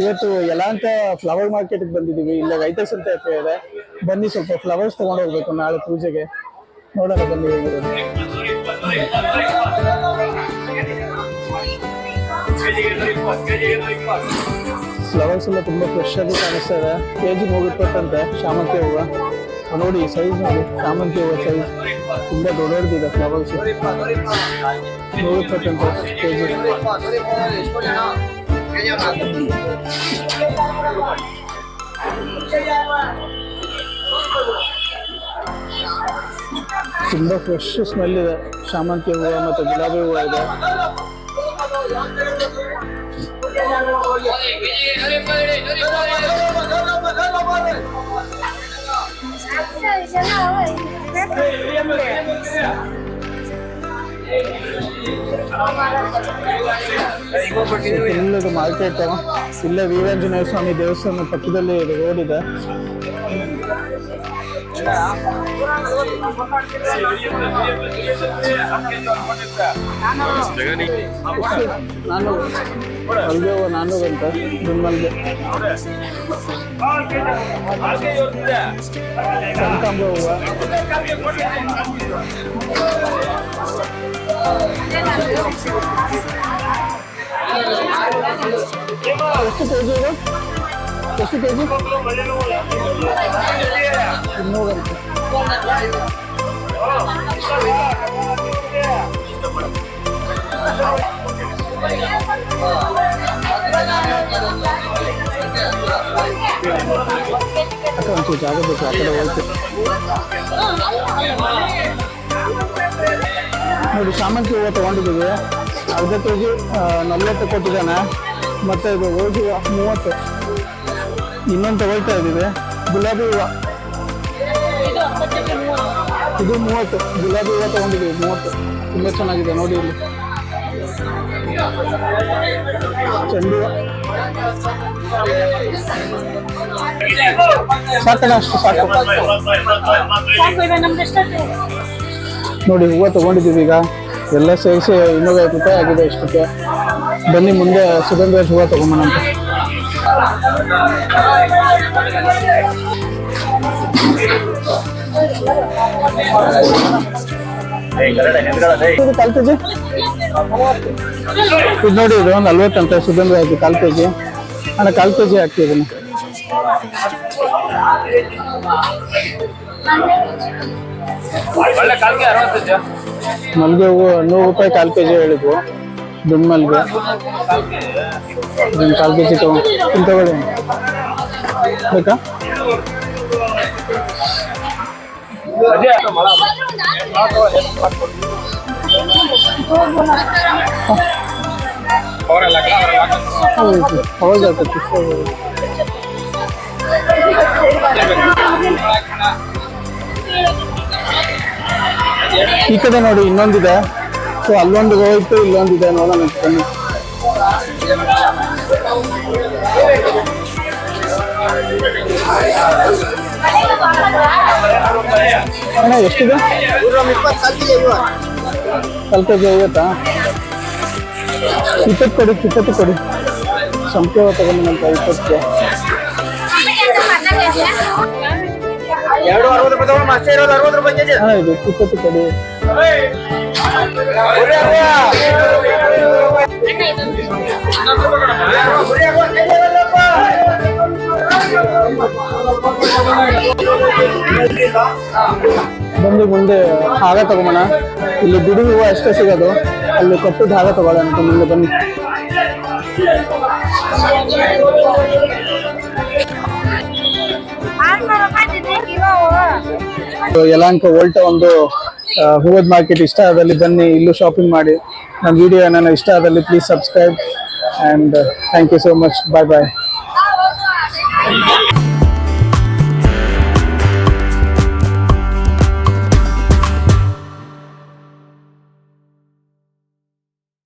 ಇವತ್ತು ಯಲಹಂಕ ಫ್ಲವರ್ ಮಾರ್ಕೆಟ್ಗೆ ಬಂದಿದ್ದೀವಿ. ಇಲ್ಲ ರೈತ ಸಂತೆ ಹತ್ರ ಇದೆ. ಬನ್ನಿ ಸ್ವಲ್ಪ ಫ್ಲವರ್ಸ್ ತಗೊಂಡು ಹೋಗ್ಬೇಕು ನಾಳೆ ಪೂಜೆಗೆ. ನೋಡೋಣ ಬನ್ನಿ ಹೇಗಿರೋದು. ಫ್ಲವರ್ಸ್ ಎಲ್ಲ ತುಂಬಾ ಫ್ರೆಶ್ ಆಗಿ ಕಾಣಿಸ್ತಾ ಇದೆ. ಕೆಜಿ 120 ಶಾಮಂತಿ ಹೂವು ನೋಡಿ, ಸೈಜ್ ನೋಡಿ. ಶಾಮಂತಿ ಹೂವು ಸೈಜ್ ತುಂಬಾ ದೊಡ್ಡದಿದೆ. Flowers 120 KG. ತುಂಬಾ ಫ್ರೆಶ್ ಸ್ಮೆಲ್ ಇದೆ. ಶಾಮಂತಿ ಹೂವು ಮತ್ತೆ ಗುಲಾಬಿ ಹೂವು ಇದೆ. Full market. ಇಲ್ಲೇ ವೀರಾಂಜನೇಯ ಸ್ವಾಮಿ ದೇವಸ್ಥಾನ ಪಕ್ಕದಲ್ಲಿ ರೋಡ್ ಇದೆ. ನಾನು ಮಲ್ಗೆ ಹೂವು 400 ಅಂತ ದುಮ್ಮಲ್ಗೆ. ಕನಕಾಂಬ ಹೂವು ಎಷ್ಟು ಕೆಜಿ ಇದೆ? ಎಷ್ಟು ಕೆಜಿ? 200 ಅಂತ. ಅಕ್ಕ ಒಂಚೂರು ಜಾಗ ಬೇಕು, ಆ ಕಡೆ ಹೋಯ್ತು ನೋಡಿ. ಶಾಮಂತಿ ಹೂವು ತೊಗೊಂಡಿದ್ದೀವಿ. ಅರ್ಧ ಕೆಜಿ 40 ಕೊಟ್ಟಿದ್ದಾನೆ. ಮತ್ತು ಇದು ರೋಜು 30. ಇನ್ನೊಂದು ತಗೊಳ್ತಾ ಇದ್ದೀವಿ. ಗುಲಾಬಿ ಹೂವು ಇದು 30. ಗುಲಾಬಿ ಹೂವು ತೊಗೊಂಡಿದ್ದೀವಿ 30. ತುಂಬ ಚೆನ್ನಾಗಿದೆ ನೋಡಿ. ಇಲ್ಲಿ ಚೆಂಡು ಸಾಕಣ, ಅಷ್ಟು ಸಾಕು ನೋಡಿ. ಹೂವು ತೊಗೊಂಡಿದ್ದೀವಿ. ಈಗ ಎಲ್ಲ ಸೇರಿಸಿ 250 ರೂಪಾಯಿ ಆಗಿದೆ ಇಷ್ಟಕ್ಕೆ. ಬನ್ನಿ ಮುಂದೆ ಸುಗಂಧರಾಜ್ ಹೂವು ತೊಗೊಂಬನಂತೆ. ಇದು 1/4 ಕೆಜಿ. ಇದು ನೋಡಿ, ಇದು 40 ಅಂತ ಸುಗಂಧರಾಜ್ 1/4 ಕೆಜಿ. ಅಣ್ಣ 1/4 ಕೆಜಿ ಹಾಕ್ತಿದ್ದೀನಿ. ಮಲ್ಗೆ ಹೂವು 100 ರೂಪಾಯಿ 1/4 ಕೆಜಿ ಹೇಳಿದ್ವು. ದುಂಡು ಮಲ್ಗೆ 1/4 ಕೆಜಿ ತಗೊಳ್ಳಿ. ಬೇಕಾ? ಈ ಕಡೆ ನೋಡಿ ಇನ್ನೊಂದಿದೆ. ಸೊ ಅಲ್ಲೊಂದು ಹೋಯ್ತು, ಇಲ್ಲೊಂದಿದೆ. ನೋಡೋಣ ಬನ್ನಿ. ಅಣ್ಣ ಎಷ್ಟಿದೆ? 1/4 ಕೆಜಿ 50. 20 ಕೊಡಿ, 20 ಕೊಡಿ. ಸಂಪೆ ತಗೊಂಡಿನಂತ 20ಕ್ಕೆ. 260 ರೂಪಾಯಿ ಮಾಸ್ಟರ್ ಇರೋದು 60 ರೂಪಾಯಿ ಕೆಜಿ. ಹಾ ಇದು 20 ಕೊಡಿ. ಬಂದು ಮುಂದೆ ಹಾರ ತಗೊಂಬೋಣ. ಇಲ್ಲಿ ಬಿಡಿ ಹೂವು ಅಷ್ಟೇ ಸಿಗೋದು. ಅಲ್ಲಿ ಕಟ್ಟಿದ ಹಾರ ತಗೊಳ್ಳೋಣ ಅಂತ ಮುಂದೆ ಬನ್ನಿ. ಯಲಹಂಕ ವೋಲ್ಟಾ ಒಂದು ಹೂವದ ಮಾರ್ಕೆಟ್ ಇಷ್ಟ ಆದಲ್ಲಿ ಬನ್ನಿ, ಇಲ್ಲೂ ಶಾಪಿಂಗ್ ಮಾಡಿ. ನನ್ನ ವಿಡಿಯೋ ಏನಾನ ಇಷ್ಟ ಆದಲ್ಲಿ please subscribe and thank you so much. Bye bye.